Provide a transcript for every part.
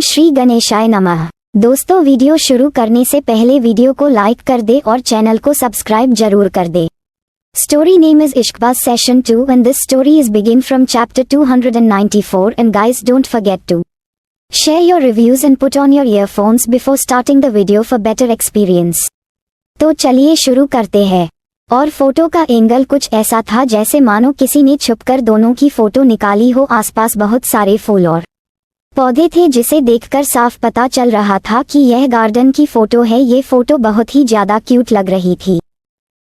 श्री गणेशाय नमः। दोस्तों, वीडियो शुरू करने से पहले वीडियो को लाइक कर दे और चैनल को सब्सक्राइब जरूर कर दे। Story name is Ishqbaz Session 2 and this story is begin from chapter 294 and guys don't forget to share your reviews and put on your earphones before starting the video for better experience। तो चलिए शुरू करते हैं। और photo का angle कुछ ऐसा था जैसे मानो किसी ने छुपकर दोनों की फोटो निकाली हो। आसपास बहुत सारे फूल और पौधे थे जिसे देखकर साफ पता चल रहा था कि यह गार्डन की फोटो है। ये फोटो बहुत ही ज्यादा क्यूट लग रही थी,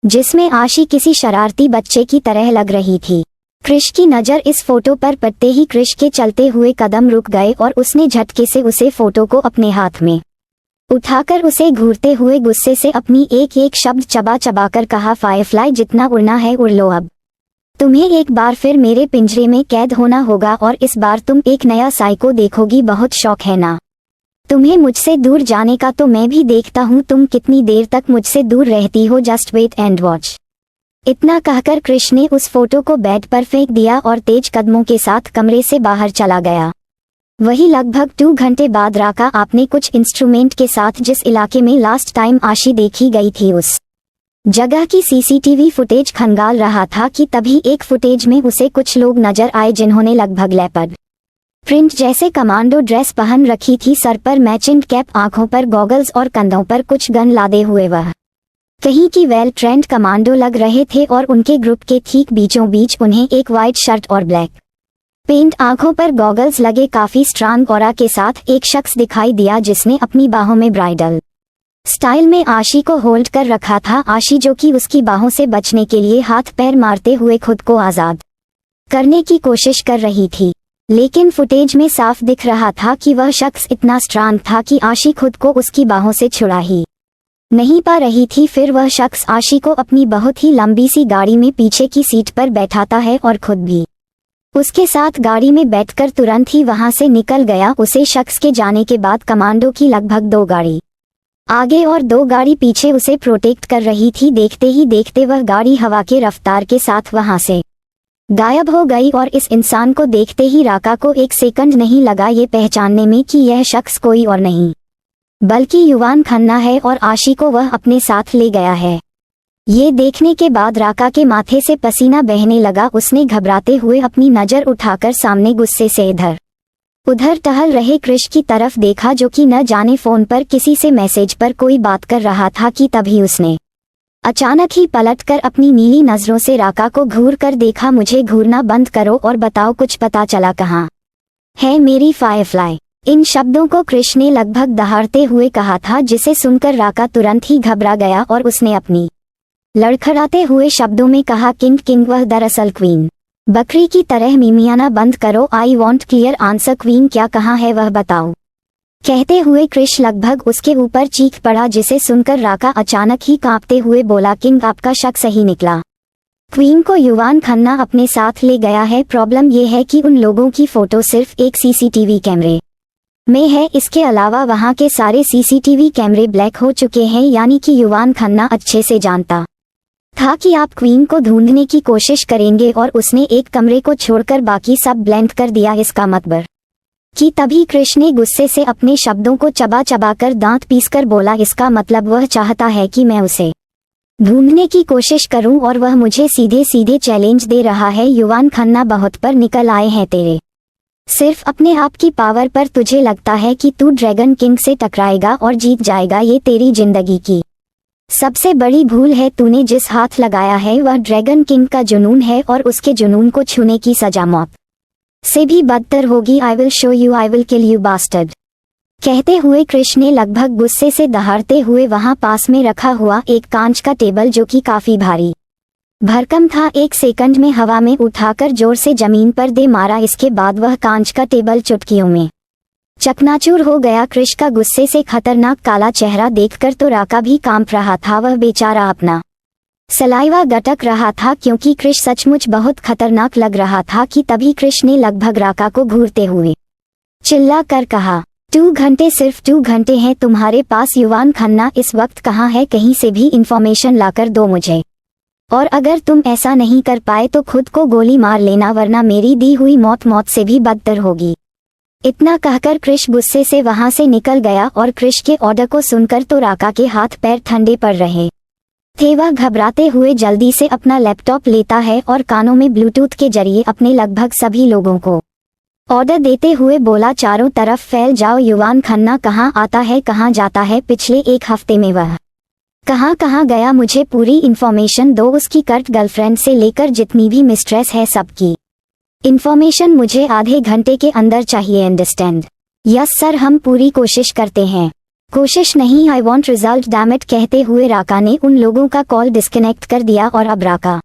जिसमें आशी किसी शरारती बच्चे की तरह लग रही थी। क्रिश की नज़र इस फोटो पर पड़ते ही क्रिश के चलते हुए कदम रुक गए और उसने झटके से उसे फोटो को अपने हाथ में उठाकर उसे घूरते हुए गुस्से से अपनी एक एक शब्द चबा चबा कर कहा, फायरफ्लाई जितना उड़ना है उड़ लो, अब तुम्हें एक बार फिर मेरे पिंजरे में कैद होना होगा और इस बार तुम एक नया साइको देखोगी। बहुत शौक है ना तुम्हें मुझसे दूर जाने का, तो मैं भी देखता हूँ तुम कितनी देर तक मुझसे दूर रहती हो। Just wait and watch. इतना कहकर क्रिश ने उस फोटो को बेड पर फेंक दिया और तेज कदमों के साथ कमरे से बाहर चला गया। वही लगभग 2 घंटे बाद राका आपने कुछ इंस्ट्रूमेंट के साथ जिस इलाके में लास्ट टाइम आशी देखी गई थी उस जगह की सीसीटीवी फुटेज खंगाल रहा था कि तभी एक फुटेज में उसे कुछ लोग नजर आए जिन्होंने लगभग लेपर्ड प्रिंट जैसे कमांडो ड्रेस पहन रखी थी। सर पर मैचिंग कैप, आंखों पर गॉगल्स और कंधों पर कुछ गन लादे हुए वह कहीं की वेल ट्रेंड कमांडो लग रहे थे। और उनके ग्रुप के ठीक बीचों बीच उन्हें एक वाइट शर्ट और ब्लैक पेंट, आंखों पर गॉगल्स लगे काफी स्ट्रांग ऑरा के साथ एक शख्स दिखाई दिया जिसने अपनी बाहों में ब्राइडल स्टाइल में आशी को होल्ड कर रखा था। आशी जो कि उसकी बाहों से बचने के लिए हाथ पैर मारते हुए खुद को आजाद करने की कोशिश कर रही थी, लेकिन फुटेज में साफ दिख रहा था कि वह शख्स इतना स्ट्रांग था कि आशी खुद को उसकी बाहों से छुड़ा ही नहीं पा रही थी। फिर वह शख्स आशी को अपनी बहुत ही लंबी सी गाड़ी में पीछे की सीट पर बैठाता है और खुद भी उसके साथ गाड़ी में बैठकर तुरंत ही वहां से निकल गया। उसे शख्स के जाने के बाद कमांडो की लगभग 2 गाड़ी आगे और 2 गाड़ी पीछे उसे प्रोटेक्ट कर रही थी। देखते ही देखते वह गाड़ी हवा के रफ्तार के साथ वहां से गायब हो गई और इस इंसान को देखते ही राका को 1 सेकंड नहीं लगा ये पहचानने में कि यह शख्स कोई और नहीं बल्कि युवान खन्ना है और आशी को वह अपने साथ ले गया है। ये देखने के बाद राका के माथे से पसीना बहने लगा। उसने घबराते हुए अपनी नज़र उठाकर सामने गुस्से से इधर उधर टहल रहे क्रिश की तरफ देखा, जो कि न जाने फोन पर किसी से मैसेज पर कोई बात कर रहा था कि तभी उसने अचानक ही पलटकर अपनी नीली नजरों से राका को घूर कर देखा। मुझे घूरना बंद करो और बताओ कुछ पता चला कहाँ है मेरी फायरफ्लाई। इन शब्दों को क्रिश ने लगभग दहाड़ते हुए कहा था, जिसे सुनकर राका तुरंत ही घबरा गया और उसने अपनी लड़खड़ाते हुए शब्दों में कहा, किंग वह दरअसल क्वीन बकरी की तरह मिमियाना बंद करो। I want clear answer. Queen क्या कहाँ है वह बताओ। कहते हुए क्रिश लगभग उसके ऊपर चीख पड़ा, जिसे सुनकर राका अचानक ही कांपते हुए बोला, किंग आपका शक सही निकला। क्वीन को युवान खन्ना अपने साथ ले गया है। प्रॉब्लम यह है कि उन लोगों की फोटो सिर्फ एक सीसीटीवी कैमरे में है। इसके अलावा वहां के सारे सीसीटीवी कैमरे ब्लैक हो चुके हैं। यानी कि युवान खन्ना अच्छे से जानता था कि आप क्वीन को ढूंढने की कोशिश करेंगे और उसने एक कमरे को छोड़कर बाकी सब ब्लेंड कर दिया। इसका मतलब कि तभी क्रिश ने गुस्से से अपने शब्दों को चबा चबा कर दांत पीसकर बोला, इसका मतलब वह चाहता है कि मैं उसे ढूंढने की कोशिश करूं और वह मुझे सीधे सीधे चैलेंज दे रहा है। युवान खन्ना बहुत पर निकल आए हैं तेरे सिर्फ अपने आप की पावर पर। तुझे लगता है कि तू ड्रैगन किंग से टकराएगा और जीत जाएगा। ये तेरी जिंदगी की सबसे बड़ी भूल है। तूने जिस हाथ लगाया है वह ड्रैगन किंग का जुनून है और उसके जुनून को छूने की सजा मौत से भी बदतर होगी। I will show you, I will kill you bastard. कहते हुए क्रिश ने लगभग गुस्से से दहाड़ते हुए वहां पास में रखा हुआ एक कांच का टेबल, जो कि काफी भारी भरकम था, 1 सेकंड में हवा में उठाकर जोर से जमीन पर दे मारा। इसके बाद वह कांच का टेबल चुटकियों में चकनाचूर हो गया। क्रिश का गुस्से से खतरनाक काला चेहरा देखकर तो राका भी कांप रहा था। वह बेचारा अपना सलाइवा गटक रहा था क्योंकि क्रिश सचमुच बहुत खतरनाक लग रहा था। कि तभी क्रिश ने लगभग राका को घूरते हुए चिल्ला कर कहा, 2 घंटे, सिर्फ 2 घंटे हैं तुम्हारे पास। युवान खन्ना इस वक्त कहाँ है? कहीं से भी इंफॉर्मेशन लाकर दो मुझे, और अगर तुम ऐसा नहीं कर पाए तो खुद को गोली मार लेना, वरना मेरी दी हुई मौत से भी बदतर होगी। इतना कहकर क्रिश गुस्से से वहां से निकल गया और क्रिश के ऑर्डर को सुनकर तो राका के हाथ पैर ठंडे पड़ रहे थे। वह घबराते हुए जल्दी से अपना लैपटॉप लेता है और कानों में ब्लूटूथ के जरिए अपने लगभग सभी लोगों को ऑर्डर देते हुए बोला, चारों तरफ फैल जाओ। युवान खन्ना कहाँ आता है, कहाँ जाता है, पिछले एक हफ्ते में वह कहाँ कहाँ गया, मुझे पूरी इन्फॉर्मेशन दो। उसकी कर्ट गर्लफ्रेंड से लेकर जितनी भी मिस्ट्रेस है सबकी इन्फॉर्मेशन मुझे आधे घंटे के अंदर चाहिए। अंडरस्टैंड? यस सर, हम पूरी कोशिश करते हैं। कोशिश नहीं, I want result damn it. कहते हुए राका ने उन लोगों का कॉल डिस्कनेक्ट कर दिया और अब राका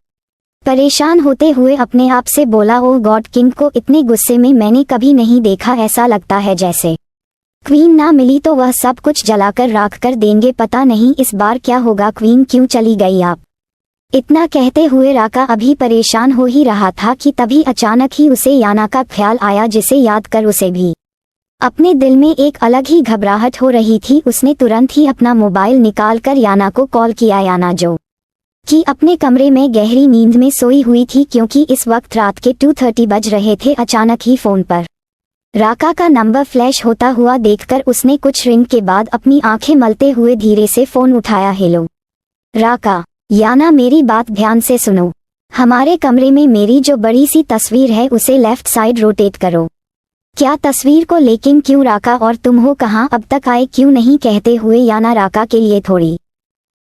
परेशान होते हुए अपने आप से बोला, ओह गॉड, किंग को इतने गुस्से में मैंने कभी नहीं देखा। ऐसा लगता है जैसे क्वीन ना मिली तो वह सब कुछ जलाकर राख कर देंगे। पता नहीं इस बार क्या होगा, क्वीन क्यों चली गई आप? इतना कहते हुए राका अभी परेशान हो ही रहा था कि तभी अचानक ही उसे याना का ख्याल आया, जिसे याद कर उसे भी अपने दिल में एक अलग ही घबराहट हो रही थी। उसने तुरंत ही अपना मोबाइल निकालकर याना को कॉल किया। याना जो कि अपने कमरे में गहरी नींद में सोई हुई थी, क्योंकि इस वक्त रात के 2:30 बज रहे थे। अचानक ही फोन पर राका का नंबर फ्लैश होता हुआ देखकर उसने कुछ रिंग के बाद अपनी आंखें मलते हुए धीरे से फोन उठाया। हेलो राका। याना, मेरी बात ध्यान से सुनो। हमारे कमरे में मेरी जो बड़ी सी तस्वीर है उसे लेफ्ट साइड रोटेट करो। क्या तस्वीर को? लेकिन क्यों राका, और तुम हो कहाँ, अब तक आए क्यों नहीं? कहते हुए याना राका के लिए थोड़ी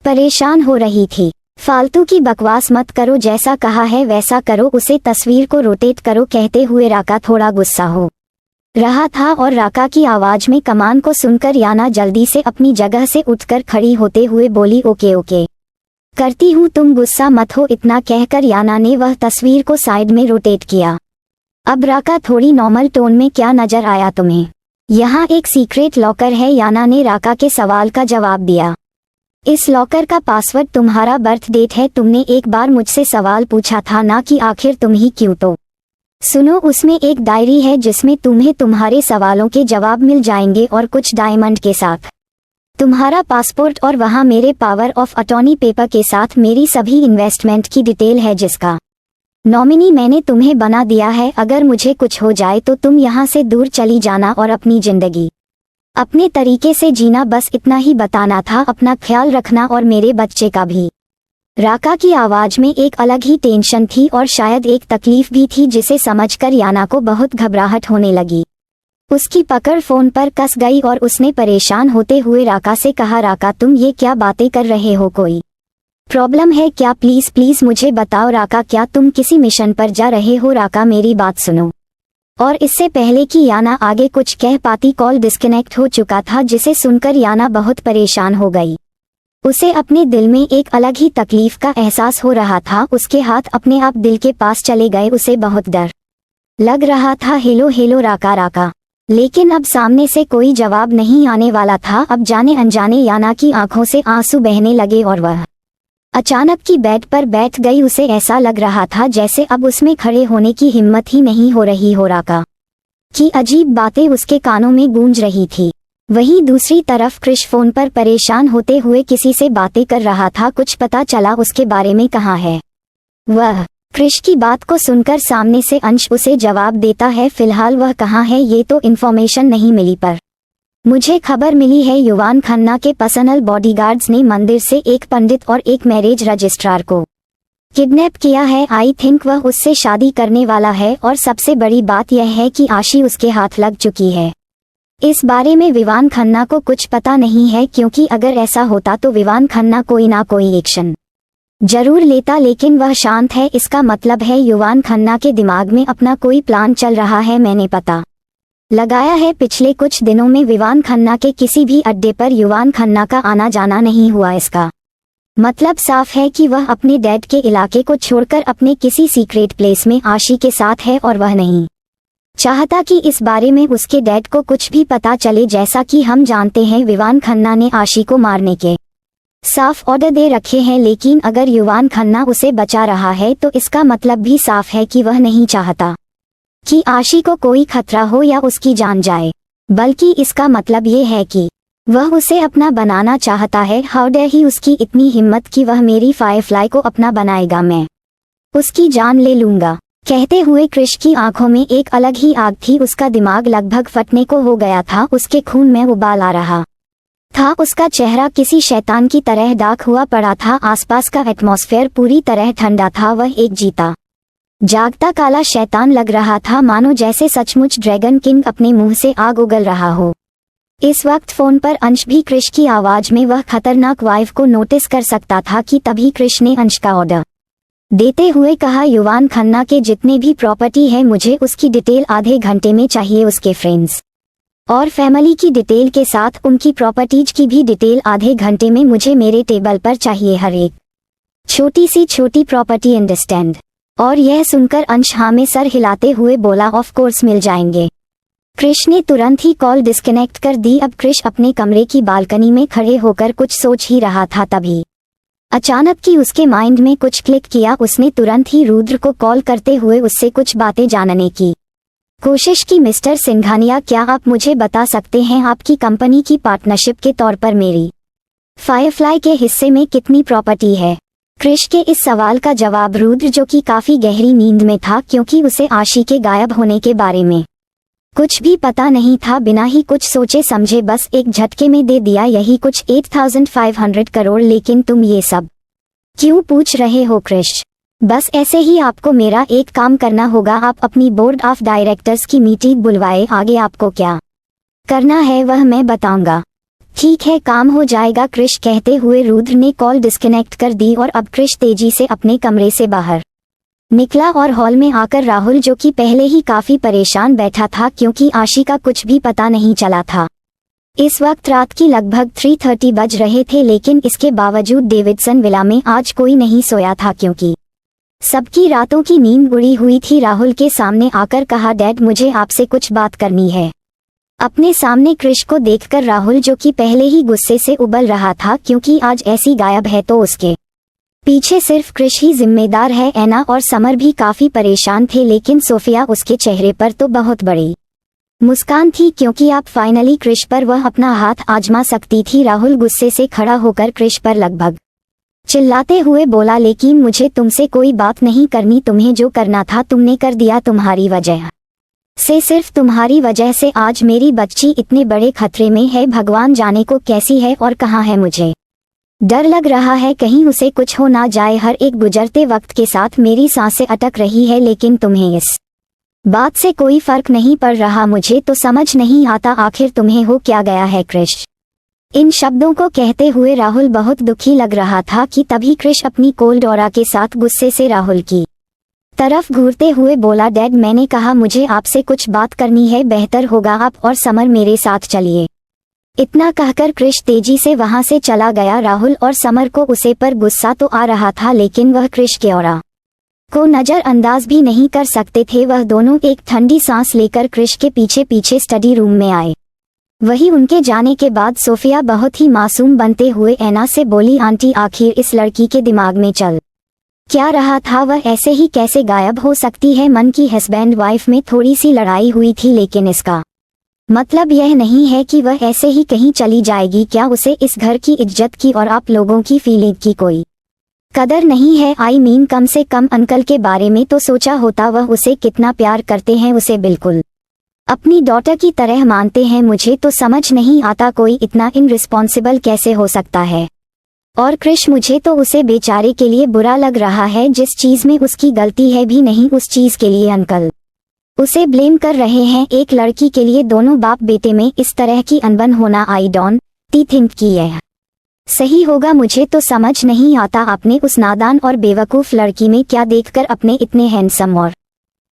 परेशान हो रही थी। फालतू की बकवास मत करो, जैसा कहा है वैसा करो, उसे तस्वीर को रोटेट करो। कहते हुए राका थोड़ा गुस्सा हो रहा था और राका की आवाज में कमान को सुनकर याना जल्दी से अपनी जगह से उठकर खड़ी होते हुए बोली, ओके ओके करती हूँ, तुम गुस्सा मत हो। इतना कहकर याना ने वह तस्वीर को साइड में रोटेट किया। अब राका थोड़ी नॉर्मल टोन में, क्या नजर आया तुम्हें? यहाँ एक सीक्रेट लॉकर है। याना ने राका के सवाल का जवाब दिया। इस लॉकर का पासवर्ड तुम्हारा बर्थ डेट है। तुमने एक बार मुझसे सवाल पूछा था ना कि आखिर तुम ही क्यों? तो सुनो, उसमें एक डायरी है जिसमें तुम्हें तुम्हारे सवालों के जवाब मिल जाएंगे और कुछ डायमंड के साथ तुम्हारा पासपोर्ट, और वहाँ मेरे पावर ऑफ अटॉर्नी पेपर के साथ मेरी सभी इन्वेस्टमेंट की डिटेल है, जिसका नॉमिनी मैंने तुम्हें बना दिया है। अगर मुझे कुछ हो जाए तो तुम यहाँ से दूर चली जाना और अपनी जिंदगी अपने तरीके से जीना। बस इतना ही बताना था। अपना ख्याल रखना और मेरे बच्चे का भी। राका की आवाज में एक अलग ही टेंशन थी और शायद एक तकलीफ भी थी, जिसे समझकर याना को बहुत घबराहट होने लगी। उसकी पकड़ फोन पर कस गई और उसने परेशान होते हुए राका से कहा, राका तुम ये क्या बातें कर रहे हो? कोई प्रॉब्लम है क्या? प्लीज प्लीज मुझे बताओ। राका, क्या तुम किसी मिशन पर जा रहे हो? राका, मेरी बात सुनो। और इससे पहले कि याना आगे कुछ कह पाती, कॉल डिस्कनेक्ट हो चुका था, जिसे सुनकर याना बहुत परेशान हो गई। उसे अपने दिल में एक अलग ही तकलीफ का एहसास हो रहा था। उसके हाथ अपने आप दिल के पास चले गए। उसे बहुत डर लग रहा था। हेलो हेलो राका राका। लेकिन अब सामने से कोई जवाब नहीं आने वाला था। अब जाने अनजाने याना की आंखों से आंसू बहने लगे और वह अचानक की बेड पर बैठ गई। उसे ऐसा लग रहा था जैसे अब उसमें खड़े होने की हिम्मत ही नहीं हो रही हो। राका की अजीब बातें उसके कानों में गूंज रही थी। वहीं दूसरी तरफ क्रिश फोन पर परेशान होते हुए किसी से बातें कर रहा था। कुछ पता चला उसके बारे में? कहाँ है वह? क्रिश की बात को सुनकर सामने से अंश उसे जवाब देता है, फिलहाल वह कहाँ है ये तो इन्फॉर्मेशन नहीं मिली, पर मुझे खबर मिली है युवान खन्ना के पर्सनल बॉडीगार्ड्स ने मंदिर से एक पंडित और एक मैरिज रजिस्ट्रार को किडनैप किया है। आई थिंक वह उससे शादी करने वाला है और सबसे बड़ी बात यह है कि आशी उसके हाथ लग चुकी है। इस बारे में विवान खन्ना को कुछ पता नहीं है, क्योंकि अगर ऐसा होता तो विवान खन्ना कोई ना कोई एक्शन जरूर लेता, लेकिन वह शांत है। इसका मतलब है युवान खन्ना के दिमाग में अपना कोई प्लान चल रहा है। मैंने पता लगाया है पिछले कुछ दिनों में विवान खन्ना के किसी भी अड्डे पर युवान खन्ना का आना जाना नहीं हुआ। इसका मतलब साफ है कि वह अपने डैड के इलाके को छोड़कर अपने किसी सीक्रेट प्लेस में आशी के साथ है और वह नहीं चाहता कि इस बारे में उसके डैड को कुछ भी पता चले। जैसा कि हम जानते हैं विवान खन्ना ने आशी को मारने के साफ ऑर्डर दे रखे हैं, लेकिन अगर युवान खन्ना उसे बचा रहा है तो इसका मतलब भी साफ है कि वह नहीं चाहता कि आशी को कोई खतरा हो या उसकी जान जाए, बल्कि इसका मतलब ये है कि वह उसे अपना बनाना चाहता है। हाउ डेयर ही उसकी इतनी हिम्मत कि वह मेरी फायरफ्लाई को अपना बनाएगा, मैं उसकी जान ले लूंगा। कहते हुए कृष की आंखों में एक अलग ही आग थी। उसका दिमाग लगभग फटने को हो गया था। उसके खून में उबाल आ रहा था। उसका चेहरा किसी शैतान की तरह दाग हुआ पड़ा था। आसपास का एटमॉस्फेयर पूरी तरह ठंडा था। वह एक जीता जागता काला शैतान लग रहा था, मानो जैसे सचमुच ड्रैगन किंग अपने मुंह से आग उगल रहा हो। इस वक्त फोन पर अंश भी कृष की आवाज में वह खतरनाक वाइब को नोटिस कर सकता था कि तभी कृष ने अंश का ऑर्डर देते हुए कहा, युवान खन्ना के जितने भी प्रॉपर्टी है मुझे उसकी डिटेल आधे घंटे में चाहिए। उसके फ्रेंड्स और फैमिली की डिटेल के साथ उनकी प्रॉपर्टीज की भी डिटेल आधे घंटे में मुझे मेरे टेबल पर चाहिए। हर एक छोटी सी छोटी प्रॉपर्टी, अंडरस्टैंड। और यह सुनकर अंश हाँ में सर हिलाते हुए बोला, ऑफ कोर्स मिल जाएंगे। कृष ने तुरंत ही कॉल डिस्कनेक्ट कर दी। अब कृष अपने कमरे की बालकनी में खड़े होकर कुछ सोच ही रहा था, तभी अचानक कि उसके माइंड में कुछ क्लिक किया। उसने तुरंत ही रुद्र को कॉल करते हुए उससे कुछ बातें जानने की कोशिश की। मिस्टर सिंघानिया, क्या आप मुझे बता सकते हैं आपकी कंपनी की पार्टनरशिप के तौर पर मेरी फायरफ्लाई के हिस्से में कितनी प्रॉपर्टी है? कृष के इस सवाल का जवाब रुद्र, जो कि काफी गहरी नींद में था क्योंकि उसे आशी के गायब होने के बारे में कुछ भी पता नहीं था, बिना ही कुछ सोचे समझे बस एक झटके में दे दिया। यही कुछ 8500 करोड़। लेकिन तुम ये सब क्यों पूछ रहे हो कृष? बस ऐसे ही आपको मेरा एक काम करना होगा। आप अपनी बोर्ड ऑफ डायरेक्टर्स की मीटिंग बुलवाए। आगे आपको क्या करना है वह मैं बताऊंगा। ठीक है, काम हो जाएगा कृष कहते हुए रुद्र ने कॉल डिस्कनेक्ट कर दी। और अब कृष तेजी से अपने कमरे से बाहर निकला और हॉल में आकर राहुल, जो कि पहले ही काफी परेशान बैठा था क्योंकि आशी का कुछ भी पता नहीं चला था। इस वक्त रात की लगभग 3:30 बज रहे थे, लेकिन इसके बावजूद डेविडसन विला में आज कोई नहीं सोया था क्योंकि सबकी रातों की नींद उड़ी हुई थी। राहुल के सामने आकर कहा, डैड मुझे आपसे कुछ बात करनी है। अपने सामने कृष को देखकर राहुल, जो कि पहले ही गुस्से से उबल रहा था क्योंकि आज ऐसी गायब है तो उसके पीछे सिर्फ कृष ही जिम्मेदार है। एना और समर भी काफी परेशान थे, लेकिन सोफिया, उसके चेहरे पर तो बहुत बड़ी मुस्कान थी क्योंकि आप फाइनली कृष पर वह अपना हाथ आजमा सकती थी। राहुल गुस्से से खड़ा होकर कृष पर लगभग चिल्लाते हुए बोला, लेकिन मुझे तुमसे कोई बात नहीं करनी। तुम्हें जो करना था तुमने कर दिया। तुम्हारी वजह से, सिर्फ तुम्हारी वजह से आज मेरी बच्ची इतने बड़े खतरे में है। भगवान जाने को कैसी है और कहाँ है। मुझे डर लग रहा है कहीं उसे कुछ हो ना जाए। हर एक गुजरते वक्त के साथ मेरी सांसें अटक रही है, लेकिन तुम्हें इस बात से कोई फर्क नहीं पड़ रहा। मुझे तो समझ नहीं आता आखिर तुम्हें हो क्या गया है कृष। इन शब्दों को कहते हुए राहुल बहुत दुखी लग रहा था कि तभी कृष अपनी कोल्ड ऑरा के साथ गुस्से से राहुल की तरफ घूरते हुए बोला, डैड मैंने कहा मुझे आपसे कुछ बात करनी है। बेहतर होगा आप और समर मेरे साथ चलिए। इतना कहकर कृष तेजी से वहां से चला गया। राहुल और समर को उसे पर गुस्सा तो आ रहा था, लेकिन वह कृष के ऑरा को नजरअंदाज भी नहीं कर सकते थे। वह दोनों एक ठंडी सांस लेकर कृष के पीछे पीछे स्टडी रूम में आए। वही उनके जाने के बाद सोफिया बहुत ही मासूम बनते हुए एना से बोली, आंटी आखिर इस लड़की के दिमाग में चल क्या रहा था? वह ऐसे ही कैसे गायब हो सकती है? मन की हस्बैंड वाइफ में थोड़ी सी लड़ाई हुई थी, लेकिन इसका मतलब यह नहीं है कि वह ऐसे ही कहीं चली जाएगी। क्या उसे इस घर की इज्जत की और आप लोगों की फीलिंग की कोई कदर नहीं है? आई मीन कम से कम अंकल के बारे में तो सोचा होता। वह उसे कितना प्यार करते हैं, उसे बिल्कुल अपनी डॉटर की तरह मानते हैं। मुझे तो समझ नहीं आता कोई इतना इनरिस्पॉन्सिबल कैसे हो सकता है। और कृष, मुझे तो उसे बेचारे के लिए बुरा लग रहा है। जिस चीज में उसकी गलती है भी नहीं, उस चीज के लिए अंकल उसे ब्लेम कर रहे हैं। एक लड़की के लिए दोनों बाप बेटे में इस तरह की अनबन होना, आई डोंट थिंक कि यह सही होगा। मुझे तो समझ नहीं आता आपने उस नादान और बेवकूफ लड़की में क्या देखकर अपने इतने हैंडसम और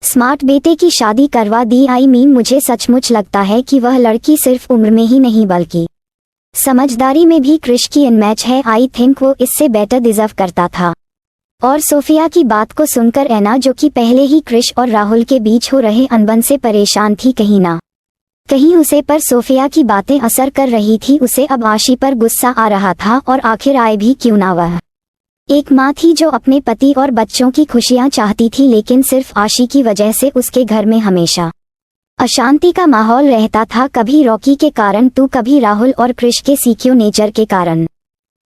स्मार्ट बेटे की शादी करवा दी। आई मीन मुझे सचमुच लगता है कि वह लड़की सिर्फ उम्र में ही नहीं बल्कि समझदारी में भी कृष की अनमैच है। आई थिंक वो इससे बेटर डिजर्व करता था। और सोफिया की बात को सुनकर एना, जो कि पहले ही कृष और राहुल के बीच हो रहे अनबन से परेशान थी, कहीं ना कहीं उसे पर सोफिया की बातें असर कर रही थी। उसे अब आशी पर गुस्सा आ रहा था, और आखिर आए भी क्यों ना। वह एक माँ थी जो अपने पति और बच्चों की खुशियां चाहती थी, लेकिन सिर्फ आशी की वजह से उसके घर में हमेशा अशांति का माहौल रहता था। कभी रॉकी के कारण तो कभी राहुल और कृष के सीक्योर नेचर के कारण।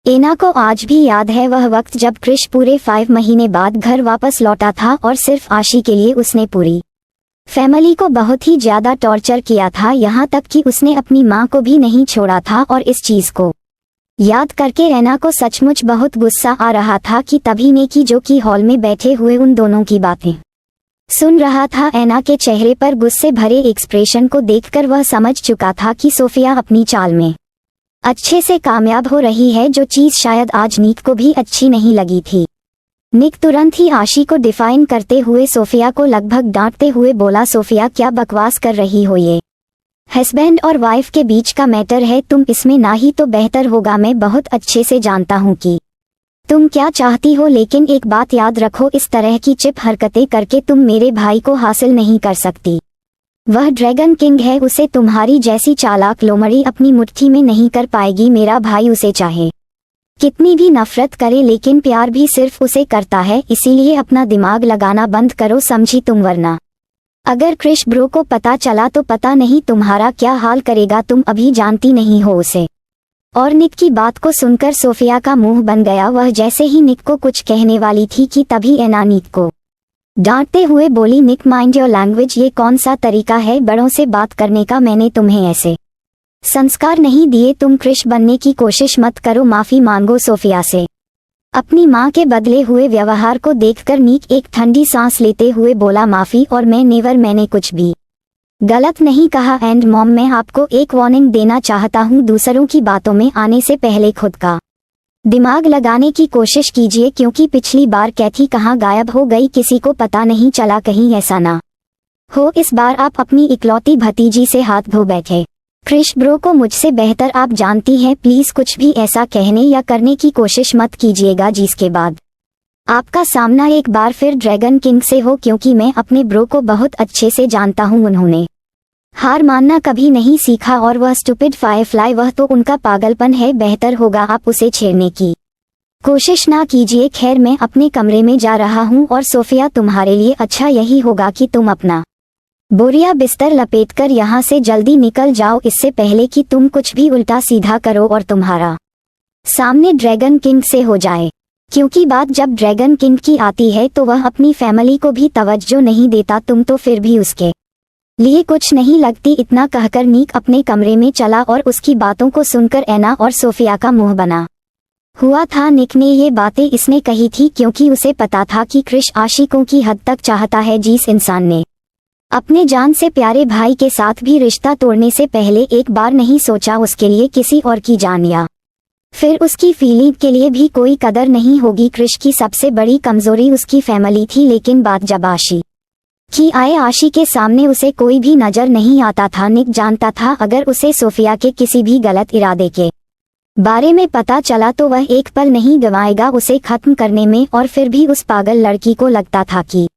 एना को आज भी याद है वह वक्त जब क्रिश पूरे 5 महीने बाद घर वापस लौटा था और सिर्फ आशी के लिए उसने पूरी फैमिली को बहुत ही ज्यादा टॉर्चर किया था, यहाँ तक कि उसने अपनी माँ को भी नहीं छोड़ा था। और इस चीज को याद करके एना को सचमुच बहुत गुस्सा आ रहा था कि तभी नेकी जो कि हॉल में बैठे हुए उन दोनों की बातें सुन रहा था। एना के चेहरे पर गुस्से भरे एक्सप्रेशन को देखकर वह समझ चुका था कि सोफिया अपनी चाल में अच्छे से कामयाब हो रही है, जो चीज शायद आज निक को भी अच्छी नहीं लगी थी। निक तुरंत ही आशी को डिफाइन करते हुए सोफिया को लगभग डांटते हुए बोला, सोफिया क्या बकवास कर रही हो, ये हस्बैंड और वाइफ के बीच का मैटर है, तुम इसमें ना ही तो बेहतर होगा। मैं बहुत अच्छे से जानता हूँ कि तुम क्या चाहती हो, लेकिन एक बात याद रखो, इस तरह की चिप हरकतें करके तुम मेरे भाई को हासिल नहीं कर सकती। वह ड्रैगन किंग है, उसे तुम्हारी जैसी चालाक लोमड़ी अपनी मुट्ठी में नहीं कर पाएगी। मेरा भाई उसे चाहे कितनी भी नफरत करे, लेकिन प्यार भी सिर्फ उसे करता है, इसीलिए अपना दिमाग लगाना बंद करो, समझी तुम, वरना अगर क्रिश ब्रो को पता चला तो पता नहीं तुम्हारा क्या हाल करेगा। तुम अभी जानती नहीं हो उसे। और निक की बात को सुनकर सोफिया का मुंह बन गया। वह जैसे ही निक को कुछ कहने वाली थी कि तभी एना निक को डांटते हुए बोली, निक माइंड योर लैंग्वेज, ये कौन सा तरीका है बड़ों से बात करने का? मैंने तुम्हें ऐसे संस्कार नहीं दिए। तुम क्रिश बनने की कोशिश मत करो, माफी मांगो सोफिया से। अपनी माँ के बदले हुए व्यवहार को देखकर निक एक ठंडी सांस लेते हुए बोला, माफी, और मैंने कुछ भी गलत नहीं कहा। एंड मॉम, मैं आपको एक वार्निंग देना चाहता हूँ, दूसरों की बातों में आने से पहले खुद का दिमाग लगाने की कोशिश कीजिए, क्योंकि पिछली बार कैथी कहाँ गायब हो गई किसी को पता नहीं चला। कहीं ऐसा ना हो इस बार आप अपनी इकलौती भतीजी से हाथ धो बैठे। क्रिश ब्रो को मुझसे बेहतर आप जानती हैं, प्लीज कुछ भी ऐसा कहने या करने की कोशिश मत कीजिएगा जिसके बाद आपका सामना एक बार फिर ड्रैगन किंग से हो, क्योंकि मैं अपने ब्रो को बहुत अच्छे से जानता हूँ। उन्होंने हार मानना कभी नहीं सीखा, और वह स्टूपिड फायरफ्लाई, वह तो उनका पागलपन है। बेहतर होगा आप उसे छेड़ने की कोशिश ना कीजिए। खैर, मैं अपने कमरे में जा रहा हूँ, और सोफिया तुम्हारे लिए अच्छा यही होगा कि तुम अपना बोरिया बिस्तर लपेटकर यहाँ से जल्दी निकल जाओ, इससे पहले कि तुम कुछ भी उल्टा सीधा करो और तुम्हारा सामने ड्रैगन किंग से हो जाए। क्योंकि बात जब ड्रैगन किंग की आती है तो वह अपनी फैमिली को भी तवज्जो नहीं देता, तुम तो फिर भी उसके लिए कुछ नहीं लगती। इतना कहकर निक अपने कमरे में चला, और उसकी बातों को सुनकर एना और सोफिया का मुंह बना हुआ था। निक ने ये बातें इसने कही थी क्योंकि उसे पता था कि क्रिश आशिकों की हद तक चाहता है। जिस इंसान ने अपने जान से प्यारे भाई के साथ भी रिश्ता तोड़ने से पहले एक बार नहीं सोचा उसके लिए किसी और की जान या फिर उसकी फीलिंग के लिए भी कोई कदर नहीं होगी। क्रिश की सबसे बड़ी कमजोरी उसकी फैमिली थी, लेकिन बात जब आशी की आए, आशी के सामने उसे कोई भी नजर नहीं आता था। निक जानता था अगर उसे सोफिया के किसी भी गलत इरादे के बारे में पता चला तो वह एक पल नहीं गंवाएगा उसे खत्म करने में। और फिर भी उस पागल लड़की को लगता था कि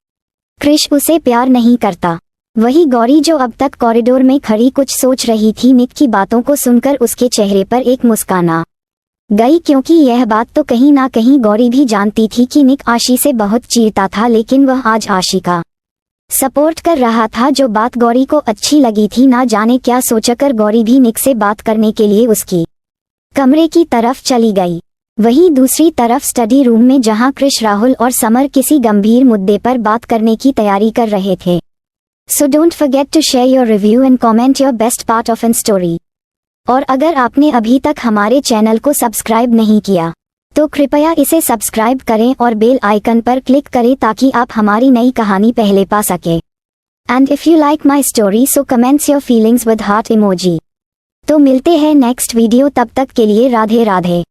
क्रिश उसे प्यार नहीं करता। वही गौरी जो अब तक कॉरिडोर में खड़ी कुछ सोच रही थी। निक की बातों को सुनकर उसके चेहरे पर एक मुस्कान आ गई, क्योंकि यह बात तो कहीं ना कहीं गौरी भी जानती थी कि निक आशी से बहुत चिढ़ता था, लेकिन वह आज आशी का सपोर्ट कर रहा था। जो बात गौरी को अच्छी लगी थी, ना जाने क्या सोचकर गौरी भी निक से बात करने के लिए उसकी कमरे की तरफ चली गई। वहीं दूसरी तरफ स्टडी रूम में जहां क्रिश, राहुल और समर किसी गंभीर मुद्दे पर बात करने की तैयारी कर रहे थे। So don't forget to share your review and comment your best part of an story. और अगर आपने अभी तक हमारे चैनल को सब्सक्राइब नहीं किया तो कृपया इसे सब्सक्राइब करें और बेल आइकन पर क्लिक करें ताकि आप हमारी नई कहानी पहले पा सके। And if you like my story so comments your feelings with heart emoji. तो मिलते हैं नेक्स्ट वीडियो, तब तक के लिए राधे राधे।